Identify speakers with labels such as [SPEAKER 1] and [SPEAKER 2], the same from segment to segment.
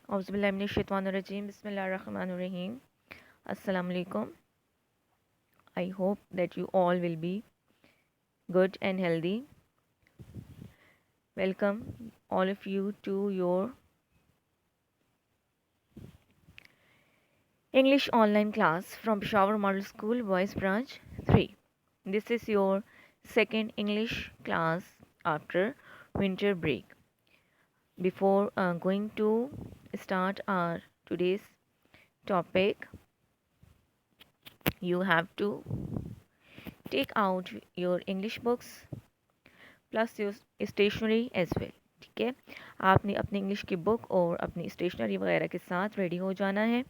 [SPEAKER 1] औज़ुबिल्लाहिमिनश्शैतानिर्रजीम बिस्मिल्लाहिर्रहमानिर्रहीम अस्सलाम वालेकुम. I hope that you all will be good and healthy. Welcome all of you to your English online class from Peshawar Model School Boys Branch 3. This is your second English class after winter break. Before going to start our today's topic, you have to take out your English books plus your stationery as well. ठीक है, आपने अपनी English की book और अपनी stationery वगैरह के साथ रेडी हो जाना है.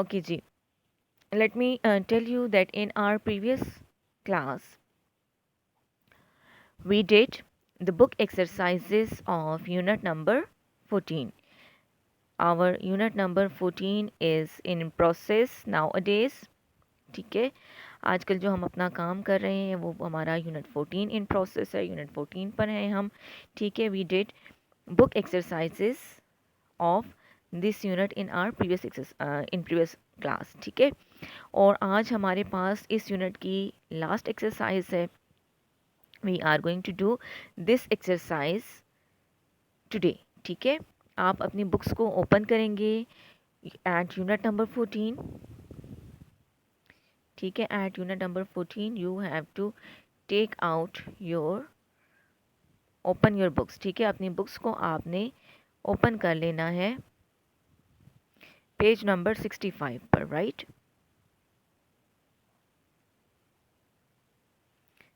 [SPEAKER 1] ओके जी, let me tell you that in our previous class we did the book exercises of unit number 14. Our unit number 14 is in process nowadays. ठीक है, आजकल जो हम अपना काम कर रहे हैं वो हमारा यूनिट 14 इन प्रोसेस है. यूनिट 14 पर हैं हम. ठीक है, we did book exercises of this unit in our previous class. ठीक है, और आज हमारे पास इस यूनिट की लास्ट एक्सरसाइज है. We are going to do this exercise today. ठीक है, आप अपनी बुक्स को ओपन करेंगे एट यूनिट नंबर 14. ठीक है, at unit number 14 you have to take out your open your books. ठीक है, अपनी बुक्स को आपने ओपन कर लेना है पेज नंबर 65 पर. Right,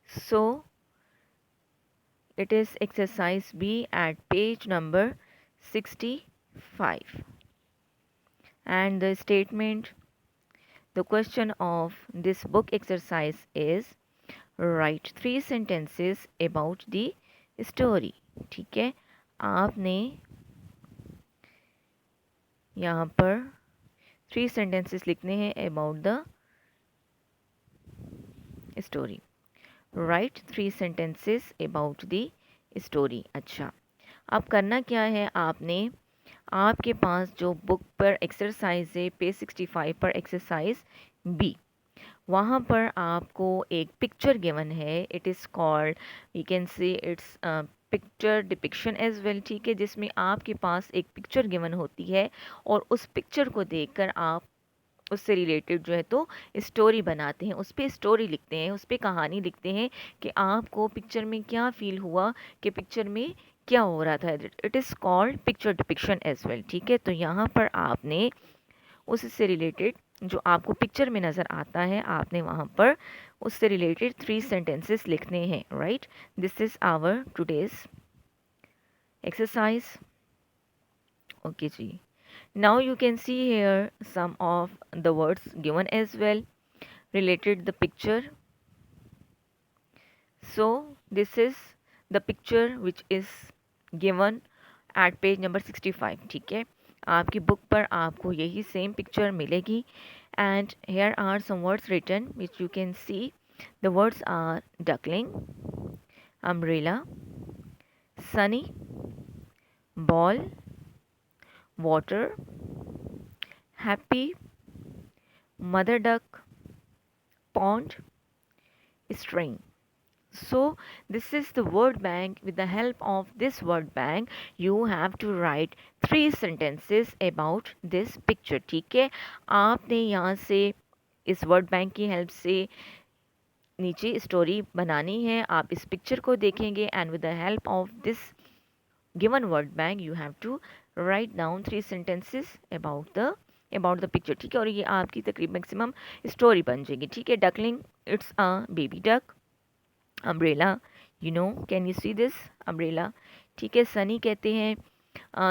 [SPEAKER 1] so it is exercise B at page number 65, and the statement, the question of this book exercise is write 3 sentences about the story. ठीक है, आपने यहाँ पर 3 sentences लिखने हैं about the story. Right 3 sentences about the story. अच्छा, अब करना क्या है, आपने आपके पास जो बुक पर एक्सरसाइज है पेज 65 पर एक्सरसाइज बी, वहाँ पर आपको एक पिक्चर गिवन है. It is called, you can say it's picture depiction as well. ठीक है, जिसमें आपके पास एक पिक्चर गिवन होती है और उस पिक्चर को देखकर आप उससे रिलेटेड जो है तो स्टोरी बनाते हैं, उस पर स्टोरी लिखते हैं, उस पर कहानी लिखते हैं कि आपको पिक्चर में क्या फील हुआ, कि पिक्चर में क्या हो रहा था. It is called picture depiction as well. ठीक है, तो यहाँ पर आपने उससे रिलेटेड जो आपको पिक्चर में नज़र आता है, आपने वहाँ पर उससे रिलेटेड 3 sentences लिखने हैं. Right, this is our today's exercise. Okay जी, now you can see here some of the words given as well related the picture. So this is the picture which is given at page number 65. ठीक है, आपकी book पर आपको यही same picture मिलेगी. and here are some words written which you can see. The words are duckling, umbrella, sunny, ball, water, happy, mother duck, pond, string. So this is the word bank. With the help of this word bank you have to write 3 sentences about this picture. ठीक है, आपने यहाँ से इस word bank की help से नीचे story बनानी है. आप इस पिक्चर को देखेंगे and with the help of this given word bank you have to write down 3 sentences about the picture. ठीक है, और ये आपकी तकरीबन मैक्सिमम स्टोरी बन जाएगी. ठीक है, duckling, it's a baby duck. Umbrella, you know, can you see this umbrella. ठीक है, सनी कहते हैं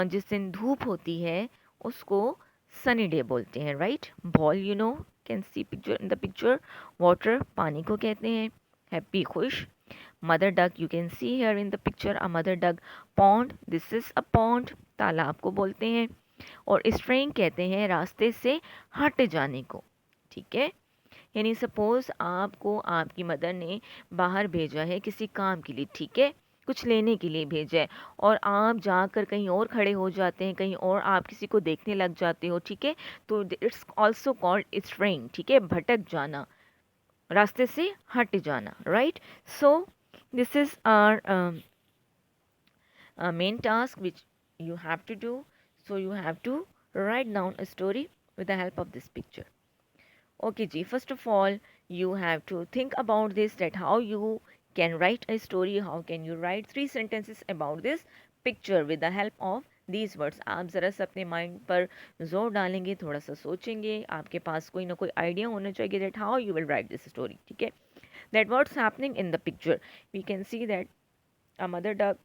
[SPEAKER 1] जिस दिन धूप होती है उसको सनी डे बोलते हैं. Right, ball, you know, can see picture in the picture. Water, पानी को कहते हैं. हैप्पी, खुश. Mother duck, you can see here in the picture a mother duck. Pond, this is a pond, तालाब को बोलते हैं. और स्ट्रेइंग कहते हैं रास्ते से हट जाने को. ठीक है, यानी सपोज़ आपको आपकी मदर ने बाहर भेजा है किसी काम के लिए. ठीक है, कुछ लेने के लिए भेजा है और आप जाकर कहीं और खड़े हो जाते हैं, कहीं और आप किसी को देखने लग जाते हो, ठीक है, तो इट्स ऑल्सो कॉल्ड स्ट्रेइंग, ठीक है, भटक जाना, रास्ते से हट जाना, right. So this is our main task which you have to do. So you have to write down a story with the help of this picture. Okay ji, first of all you have to think about this, that how you can write a story, how can you write 3 sentences about this picture with the help of these words. आप ज़रा सा अपने mind पर जोर डालेंगे, थोड़ा सा सोचेंगे, आपके पास कोई ना कोई आइडिया होना चाहिए that how you will write this story, ठीक है, that what's happening in the picture. We can see that a mother duck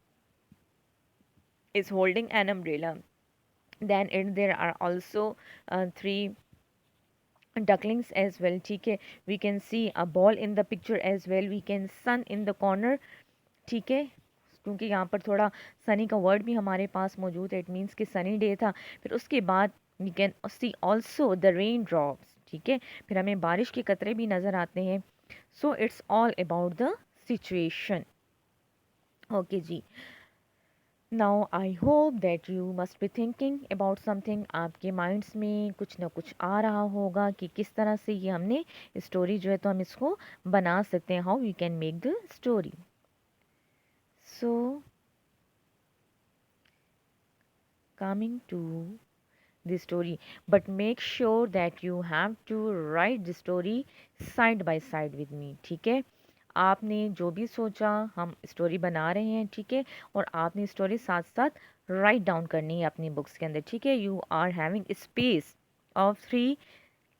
[SPEAKER 1] is holding an umbrella. Then there are also 3 ducklings as well, ठीक है. We can see a ball in the picture as well. We can sun in the corner, ठीक है, क्योंकि यहाँ पर थोड़ा सनी का word भी हमारे पास मौजूद है. इट मीन्स कि सनी डे था. फिर उसके बाद we can see also the rain drops, ठीक है, फिर हमें बारिश के कतरे भी नज़र आते हैं. So it's all about the situation. Okay जी. Now I hope that you must be thinking about something. आपके माइंड्स में कुछ ना कुछ आ रहा होगा कि किस तरह से ये हमने स्टोरी जो है तो हम इसको बना सकते हैं, how we can make the story. So coming to the story, but make sure that you have to write the story side by side with me, ठीक है. आपने जो भी सोचा, हम स्टोरी बना रहे हैं, ठीक है, और आपने स्टोरी साथ साथ राइट डाउन करनी है अपनी बुक्स के अंदर, ठीक है. You are having space of 3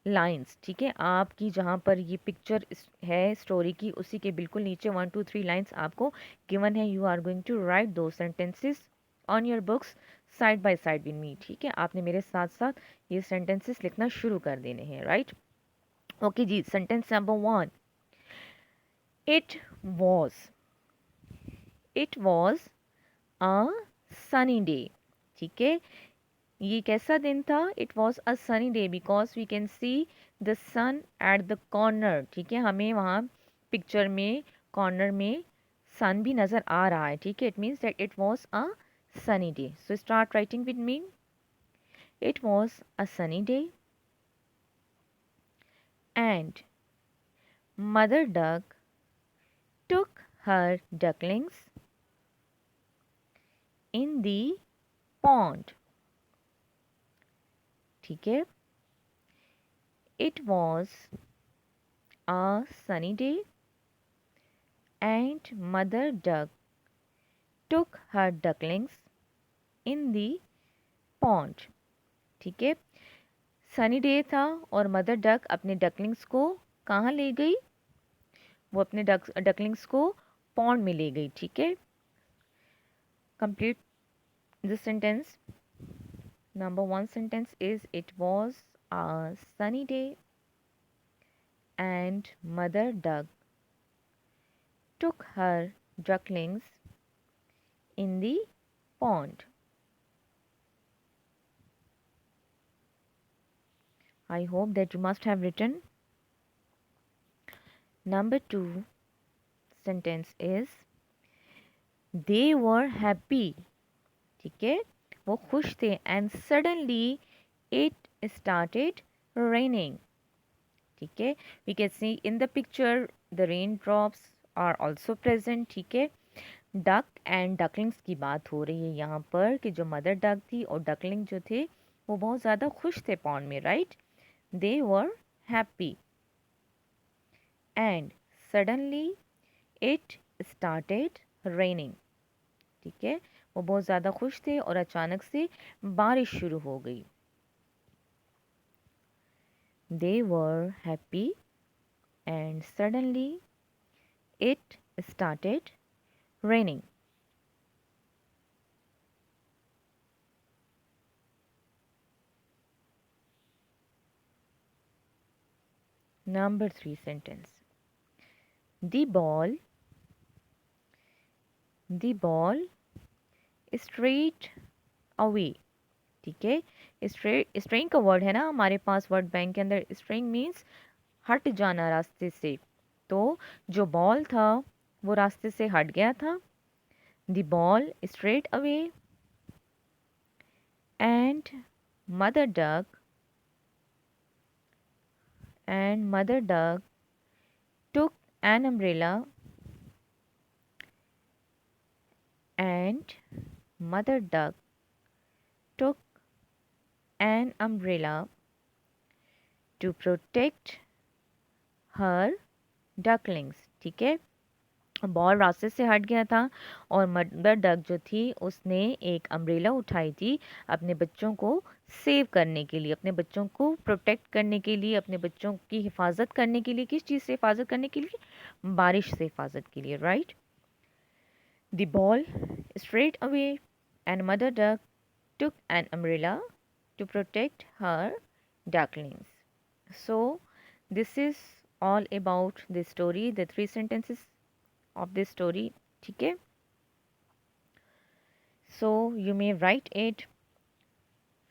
[SPEAKER 1] lines, ठीक है. आपकी जहाँ पर ये पिक्चर है स्टोरी की, उसी के बिल्कुल नीचे 1 2 3 लाइन्स आपको गिवन है. You are going to write दो sentences on your books side by side with me, ठीक है. आपने मेरे साथ साथ ये सेंटेंसेस लिखना शुरू कर देने हैं, राइट. ओके जी. Sentence number 1. It was. It was a sunny day, ठीक है. ये कैसा दिन था? It was a sunny day because we can see the sun at the corner, ठीक है. हमें वहाँ पिक्चर में कॉर्नर में सन भी नज़र आ रहा है, ठीक है. It means that it was a sunny day. So start writing with me. It was a sunny day and Mother Duck took her ducklings in the pond. ठीक है. It was a sunny day and Mother Duck took her ducklings in the pond. ठीक है. Sunny day था और mother duck अपने ducklings को कहाँ ले गई? वो अपने डकलिंग्स को पॉन्ड में ले गई, ठीक है. Complete this sentence. Number 1 sentence is it was a sunny day and mother duck took her ducklings in the pond. I hope that you must have written. Number 2 sentence is they were happy, ठीक है, वो खुश थे. and suddenly it started raining, ठीक है. we can see in the picture the raindrops are also present, ठीक है. Duck and ducklings की बात हो रही है यहाँ पर कि जो मदर डक थी और डकलिंग जो थे वो बहुत ज़्यादा खुश थे पॉन्ड में, right. They were happy and suddenly it started raining, ठीक है. वो बहुत ज़्यादा खुश थे और अचानक से बारिश शुरू हो गई. They were happy and suddenly it started raining. Number 3 sentence. The ball straight away, ठीक है. स्ट्रेइंग का वर्ड है ना हमारे पास वर्ड बैंक के अंदर. स्ट्रेइंग मीन्स हट जाना रास्ते से. तो जो बॉल था वो रास्ते से हट गया था. the ball straight away, and mother duck mother duck took an umbrella, and mother duck took an umbrella to protect her ducklings. ठीक है, बॉल रास्ते से हट गया था और मदर डक जो थी उसने एक अम्ब्रेला उठाई थी अपने बच्चों को सेव करने के लिए, अपने बच्चों को प्रोटेक्ट करने के लिए, अपने बच्चों की हिफाजत करने के लिए। किस चीज़ से हिफाजत करने के लिए? बारिश से हिफाजत के लिए, right. The ball straight away and mother duck took an umbrella to protect her ducklings. So, this is all about the story, the three sentences of this story. ठीक है, so you may write it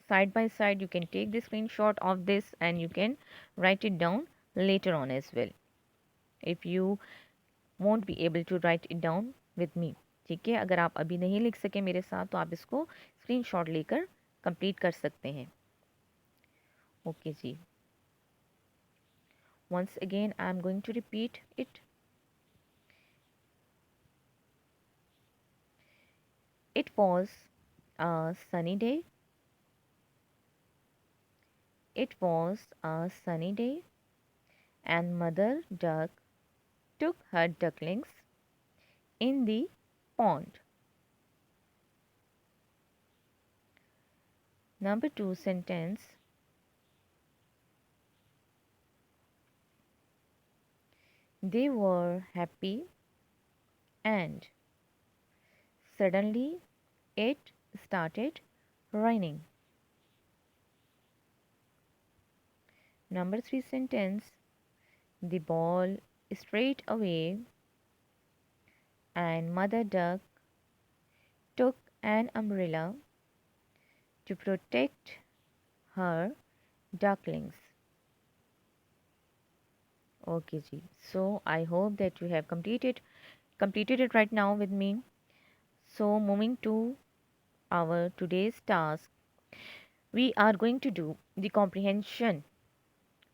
[SPEAKER 1] side by side. You can take the screenshot of this and you can write it down later on as well if you won't be able to write it down with me. ठीक है, अगर आप अभी नहीं लिख सके मेरे साथ तो आप इसको स्क्रीनशॉट लेकर कंप्लीट कर सकते हैं। ओके जी, once again I am going to repeat it. It was a sunny day. It was a sunny day, and Mother Duck took her ducklings in the pond. Number 2 sentence. They were happy, and suddenly it started raining. Number 3 sentence. The ball straight away, and Mother Duck took an umbrella to protect her ducklings. Okay ji, so I hope that you have completed it right now with me. So moving to our today's task, we are going to do the comprehension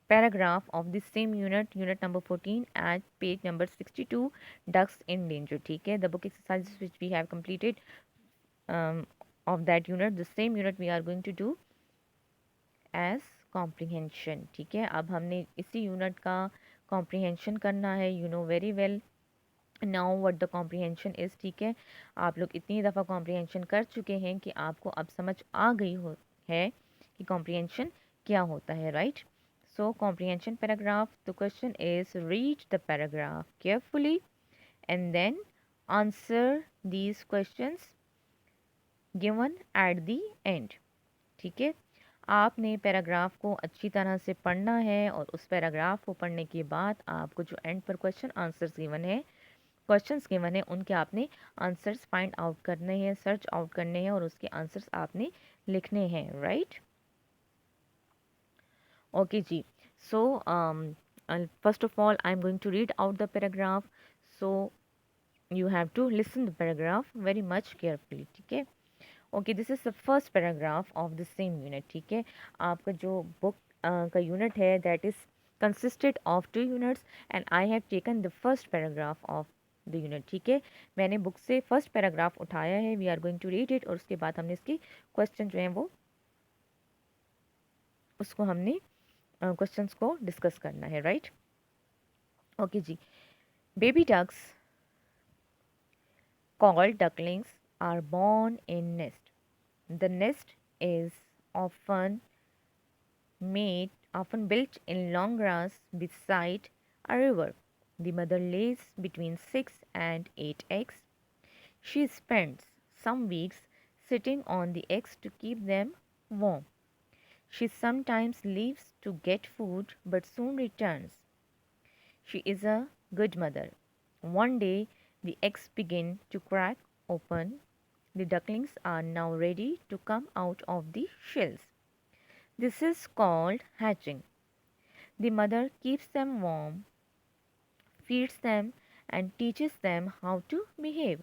[SPEAKER 1] paragraph of the same unit number 14 at page number 62, ducks in danger. ठीक है, the book exercises which we have completed of that unit, the same unit we are going to do as comprehension. ठीक है, अब हमने इसी unit का comprehension करना है, you know very well now what the comprehension is. ठीक है, आप लोग इतनी दफ़ा कॉम्प्रीहेंशन कर चुके हैं कि आपको अब समझ आ गई हो है कि कॉम्प्रीहेंशन क्या होता है, right. So comprehension paragraph, the question is read the paragraph carefully and then answer these questions given at the end. ठीक है, आपने पैराग्राफ को अच्छी तरह से पढ़ना है और उस पैराग्राफ को पढ़ने के बाद आपको जो एंड पर क्वेश्चन आंसर्स गिवन है, क्वेश्चंस गिवन है, उनके आपने आंसर्स फाइंड आउट करने हैं, सर्च आउट करने हैं और उसके आंसर्स आपने लिखने हैं, राइट। ओके जी, so first of all I am going to read out the paragraph, so you have to listen the paragraph very much carefully. ठीक है, okay, this is the first paragraph of the same unit. ठीक है, आपका जो book का unit है that is consisted of 2 units and I have taken the first paragraph of the unit. ठीक है, मैंने बुक से फर्स्ट पैराग्राफ उठाया है, we are going to read it और उसके बाद हमने इसके क्वेश्चन जो हैं वो उसको हमने क्वेश्चंस को डिस्कस करना है, राइट। ओके जी, baby ducks called ducklings are born in nest. The nest is often often built in long grass beside a river. The mother lays between 6 and 8 eggs. She spends some weeks sitting on the eggs to keep them warm. She sometimes leaves to get food but soon returns. She is a good mother. One day the eggs begin to crack open. The ducklings are now ready to come out of the shells. This is called hatching. The mother keeps them warm, feeds them, and teaches them how to behave.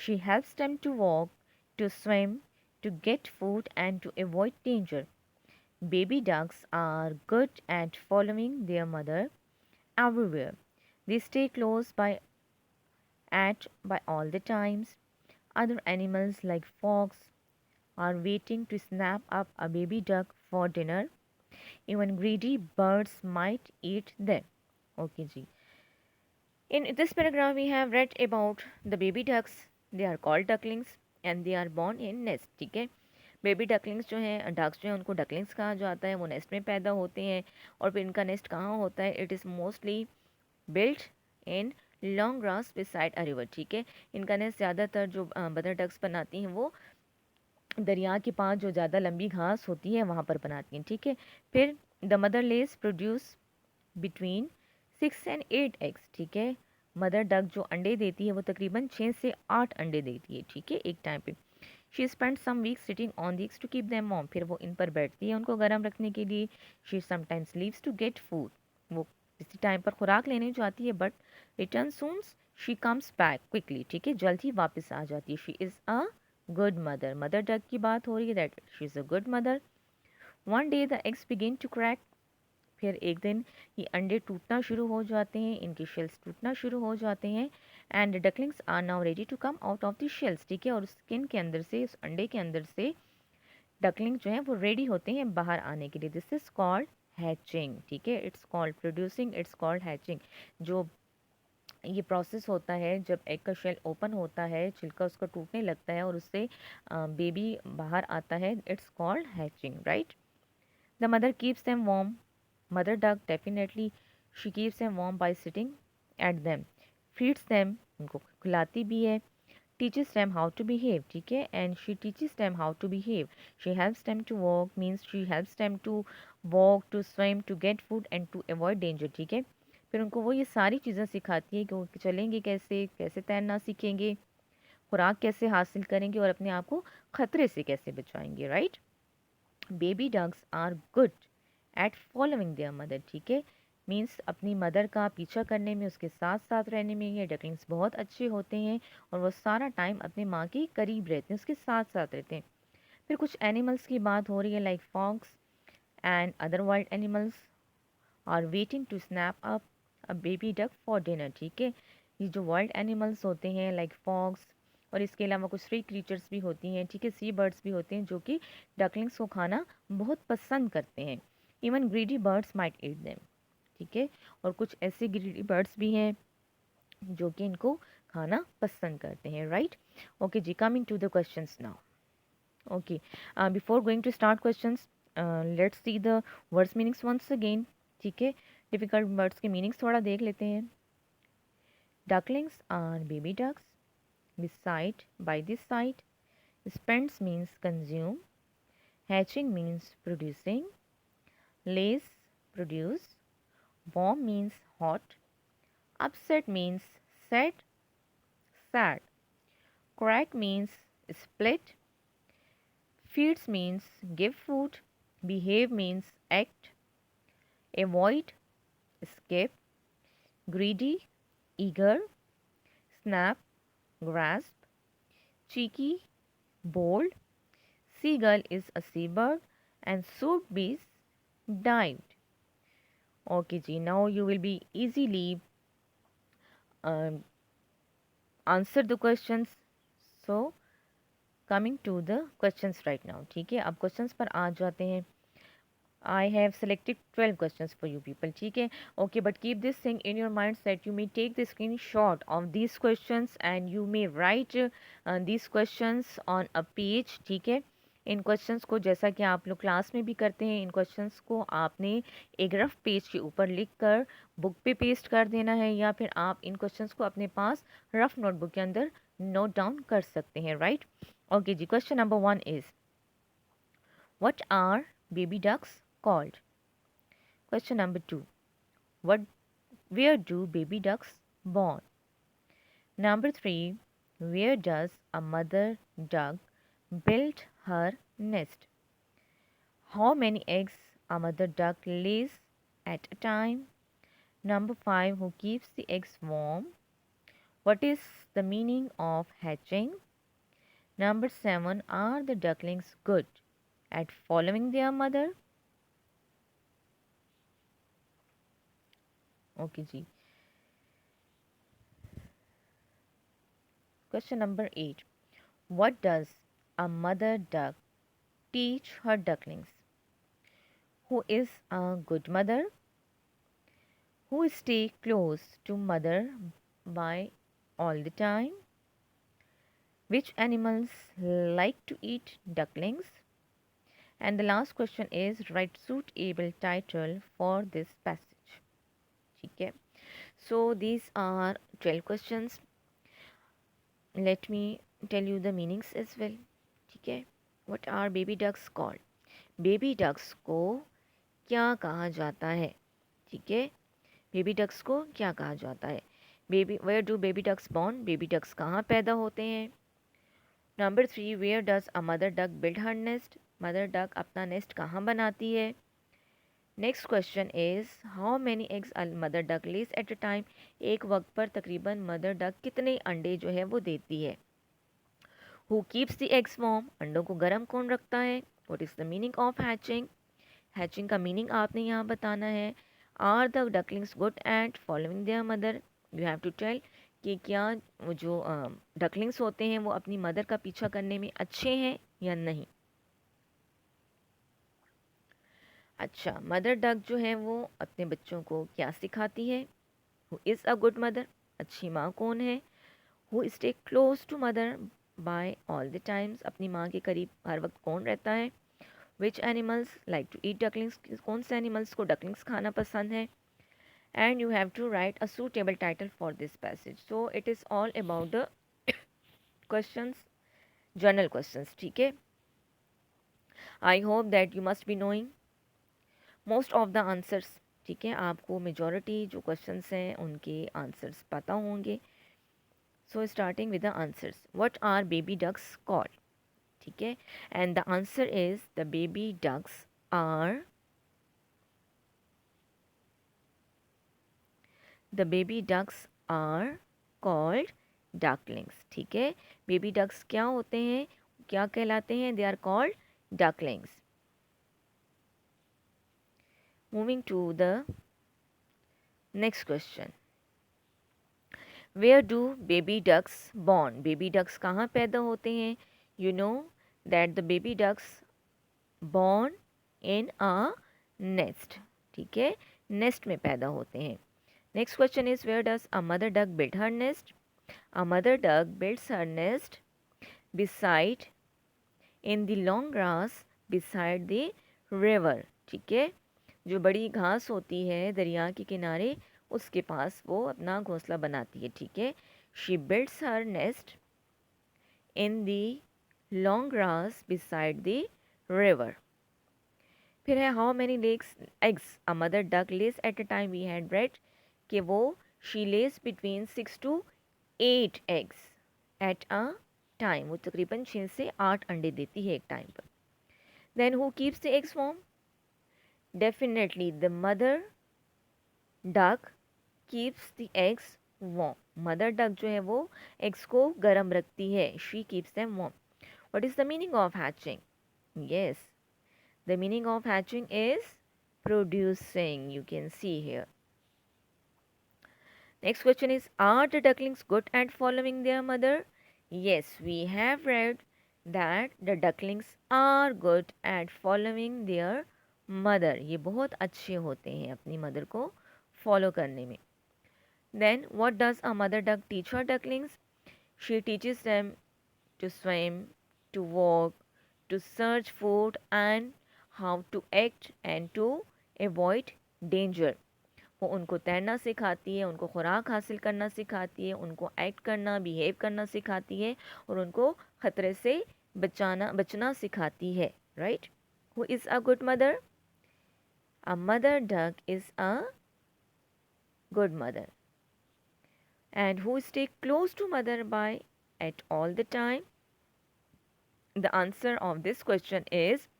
[SPEAKER 1] She helps them to walk, to swim, to get food, and to avoid danger. Baby ducks are good at following their mother everywhere. They stay close by all the times. Other animals like frogs are waiting to snap up a baby duck for dinner. Even greedy birds might eat them. Okay, ji. In this paragraph, we have read about the baby ducks. They are called ducklings and they are born in nest. ठीक है, baby ducklings जो हैं, ducks जो हैं, उनको ducklings कहा जाता है। वो नेस्ट में पैदा होते हैं और फिर इनका नेस्ट कहाँ होता है? It is mostly built in long grass beside a river. ठीक है, इनका नेस्ट ज़्यादातर जो मदर डक्स बनाती हैं वो दरिया के पास जो ज़्यादा लंबी घास होती है वहाँ पर बनाती हैं। ठीक है, फिर the mother less produce between 6 and 8 eggs। ठीक है, मदर डक जो अंडे देती है वो तकरीबन 6 से 8 अंडे देती है। ठीक है, एक टाइम पे। She spend some weeks sitting on the eggs to keep them warm. फिर वो इन पर बैठती है उनको गर्म रखने के लिए। She sometimes leaves to get food. वो किसी टाइम पर खुराक लेने जाती है but return soon. She comes back quickly. ठीक है, जल्द ही वापस आ जाती है। She is a good mother. Mother duck की बात हो रही है, that she is a good mother. One day the eggs begin to crack. फिर एक दिन ये अंडे टूटना शुरू हो जाते हैं, इनके शेल्स टूटना शुरू हो जाते हैं। And ducklings are now ready to come out of the shells. ठीक है, और स्किन के अंदर से, उस अंडे के अंदर से डकलिंग जो है वो रेडी होते हैं बाहर आने के लिए। This is called hatching. ठीक है, it's called producing, it's called hatching. जो ये प्रोसेस होता है जब एग का शेल ओपन होता है, छिलका उसका टूटने लगता है और उससे बेबी बाहर आता है, it's called hatching, right. The mother keeps them warm. Mother duck definitely she keeps them warm by sitting at them, feeds them, उनको खिलाती भी है, teaches them how to behave। ठीक है, and she teaches them how to behave। she helps them to walk means she helps them to walk, to swim, to get food and to avoid danger। ठीक है, फिर उनको वो ये सारी चीज़ें सिखाती है कि वो चलेंगे कैसे, कैसे तैरना सीखेंगे, खुराक कैसे हासिल करेंगे और अपने आप को खतरे से कैसे बचाएंगे, right. Baby ducks are good at following their mother. ठीक है, मीन्स अपनी मदर का पीछा करने में, उसके साथ साथ रहने में ये डकलिंग्स बहुत अच्छे होते हैं और वो सारा टाइम अपनी माँ के करीब रहते हैं, उसके साथ साथ रहते हैं। फिर कुछ एनिमल्स की बात हो रही है, like fox and other wild animals are waiting to snap up a baby duck for dinner. ठीक है, ये जो वाइल्ड एनिमल्स होते हैं लाइक फॉक्स और इसके अलावा कुछ फ्री क्रीचर्स भी होती हैं। ठीक है, सी बर्ड्स भी होते हैं जो कि डकलिंग्स को खाना बहुत पसंद करते हैं। Even greedy birds might eat them. ठीक है, और कुछ ऐसे ग्रीडी बर्ड्स भी हैं जो कि इनको खाना पसंद करते हैं, राइट। ओके जी, coming to the questions now. Okay, before going to start questions, let's see the words meanings once again. ठीक है, डिफिकल्ट वर्ड्स के मीनिंग्स थोड़ा देख लेते हैं। Ducklings are baby ducks. Beside, by this side. Spends means consume. Hatching means producing. Lays, produce. Warm means hot. Upset means sad, sad. Crack means split. Feeds means give food. Behave means act. Avoid, escape. Greedy, eager. Snap, grasp. Cheeky, bold. Seagull is a seabird and should be dived. Okay, ji. Now you will be easily um, answer the questions. So coming to the questions right now. ठीक है, अब questions पर आ जाते हैं। I have selected 12 questions for you people. ठीक है, okay, but keep this thing in your minds that you may take the screenshot of these questions and you may write these questions on a page। ठीक है, इन questions को जैसा कि आप लोग class में भी करते हैं, इन क्वेश्चंस को आपने एक रफ पेज के ऊपर लिख कर बुक पे पेस्ट कर देना है, या फिर आप इन क्वेश्चंस को अपने पास रफ नोटबुक के अंदर नोट डाउन कर सकते हैं, राइट। ओके जी, question number 1 is what are baby ducks called? Question number 2. What, where do baby ducks born? Number 3. Where does a mother duck build her nest? How many eggs a mother duck lays at a time? Number 5. Who keeps the eggs warm? What is the meaning of hatching? Number 7, are the ducklings good at following their mother? Okay जी. Question number 8. What does a mother duck teach her ducklings? Who is a good mother? Who stay close to mother by all the time? Which animals like to eat ducklings? And the last question is write suitable title for this passage. ठीक है. So these are 12 questions. Let me tell you the meanings as well. ठीक है. What are baby ducks called? Baby ducks को क्या कहा जाता है? ठीक है. बेबी डक्स को क्या कहा जाता है? Baby where do baby ducks born? Baby ducks कहाँ पैदा होते हैं? Number 3, where does a mother duck build her nest? Mother duck अपना नेस्ट कहाँ बनाती है? Next question is how many eggs a mother duck lays at a time? एक वक्त पर तकरीबन मदर डक कितने अंडे जो है वो देती है? Who keeps the eggs warm? अंडों को गर्म कौन रखता है? What is the meaning of hatching? Hatching का मीनिंग आपने यहाँ बताना है. Are the ducklings good at following their mother? You have to tell कि क्या वो जो डकलिंग्स होते हैं वो अपनी मदर का पीछा करने में अच्छे हैं या नहीं. अच्छा, मदर डक जो है वो अपने बच्चों को क्या सिखाती है? Who is a good mother? अच्छी माँ कौन है? Who stay close to mother by all the times? अपनी माँ के करीब हर वक्त कौन रहता है? Which animals like to eat ducklings? कौन से एनिमल्स को डकलिंग्स खाना पसंद है? And you have to write a suitable title for this passage. So it is all about the questions, journal questions. ठीक है. I hope that you must be knowing most of the answers. ठीक है, आपको majority जो questions हैं उनके answers पता होंगे. So starting with the answers. What are baby ducks called? ठीक है, and the answer is the baby ducks are called ducklings. ठीक है, बेबी डक्स क्या होते हैं, क्या कहलाते हैं? They are called ducklings. Moving to the next question. Where do baby ducks born? Baby ducks कहाँ पैदा होते हैं? You know that the baby ducks born in a nest. ठीक है, नेस्ट में पैदा होते हैं. Next question is where does a mother duck build her nest? A mother duck builds her nest beside in the long grass beside the river. ठीक है, जो बड़ी घास होती है दरिया के किनारे उसके पास वो अपना घोंसला बनाती है. ठीक है, she builds her nest in the long grass beside the river. फिर है how many eggs a mother duck lays at a time? We had read कि वो she lays between 6 to 8 eggs at a time. वो तकरीबन 6 से 8 अंडे देती है एक टाइम पर. Then who keeps the eggs warm? Definitely the mother duck keeps the eggs warm. Mother duck जो है वो eggs को गर्म रखती है. She keeps them warm. What is the meaning of hatching? Yes, the meaning of hatching is producing. You can see here. Next question is, are the ducklings good at following their mother? Yes, we have read that the ducklings are good at following their mother. ये बहुत अच्छे होते हैं अपनी mother को follow करने में. Then what does a mother duck teach her ducklings? She teaches them to swim, to walk, to search food and how to act and to avoid danger. वो उनको तैरना सिखाती है, उनको खुराक हासिल करना सिखाती है, उनको एक्ट करना, बिहेव करना सिखाती है और उनको ख़तरे से बचना सिखाती है. Right? Who is a good mother? A mother duck is a good mother. And who stay close to mother by at all the time? The answer of this question is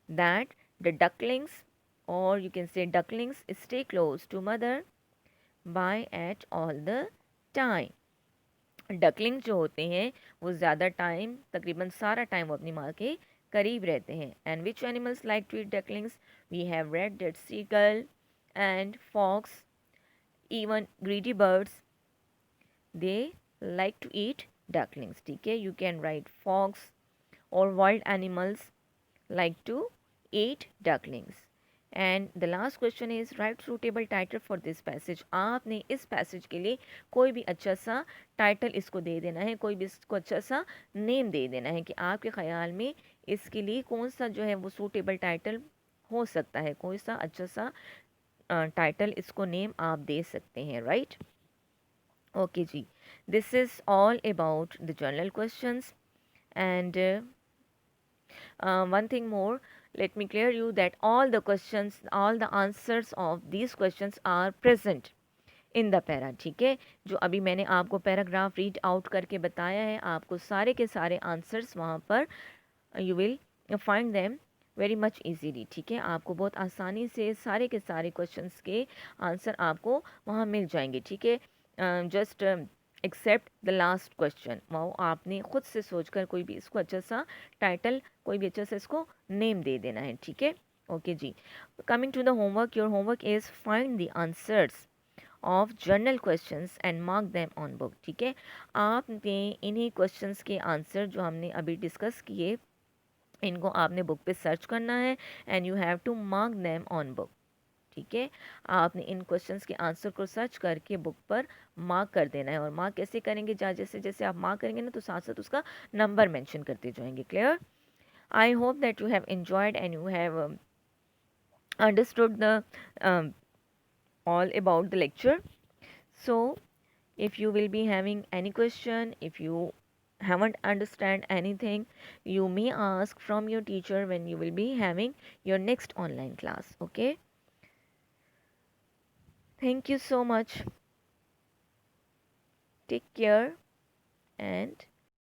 [SPEAKER 1] that the ducklings, or you can say ducklings, stay close to mother by at all the time. Duckling जो होते हैं वो ज़्यादा time, तकरीबन सारा time वो अपनी माँ के करीब रहते हैं. And which animals like to eat ducklings? We have read dead seagull and fox, even greedy birds, they like to eat ducklings. ठीक है, you can write fox or wild animals like to eat ducklings. And the last question is write suitable title for this passage. आपने इस passage के लिए कोई भी अच्छा सा टाइटल इसको दे देना है, कोई भी इसको अच्छा सा नेम दे देना है कि आपके ख्याल में इसके लिए कौन सा जो है वो सूटेबल टाइटल हो सकता है, कोई सा अच्छा सा टाइटल इसको नेम आप दे सकते हैं. राइट, ओके जी. This is all about the general questions. And one thing more, let me clear you that all the questions, all the answers of these questions are present in the para. ठीक है, जो अभी मैंने आपको paragraph read out करके बताया है, आपको सारे के सारे आंसर्स वहाँ पर you will find them very much easily. ठीक है, आपको बहुत आसानी से सारे के सारे क्वेश्चंस के आंसर आपको वहाँ मिल जाएंगे. ठीक है, just except the last question, वो आपने खुद से सोचकर कोई भी इसको अच्छा सा टाइटल, कोई भी अच्छा सा इसको नेम दे देना है. ठीक है, ओके जी. Coming to the homework, your homework is find the answers of general questions and mark them on book. ठीक है, आपने इन्हीं क्वेश्चंस के आंसर जो हमने अभी डिस्कस किए, इनको आपने बुक पे सर्च करना है and you have to mark them on book. ठीक है, आपने इन क्वेश्चंस के आंसर को सर्च करके बुक पर मार्क कर देना है. और मार्क कैसे करेंगे? जैसे जैसे आप मार्क करेंगे ना, तो साथ साथ उसका नंबर मेंशन करते जाएंगे. Clear? I hope that you have enjoyed and you have understood the all about the lecture. So if you will be having any question, if you haven't understand anything, you may ask from your teacher when you will be having your next online class. Okay, thank you so much. Take care and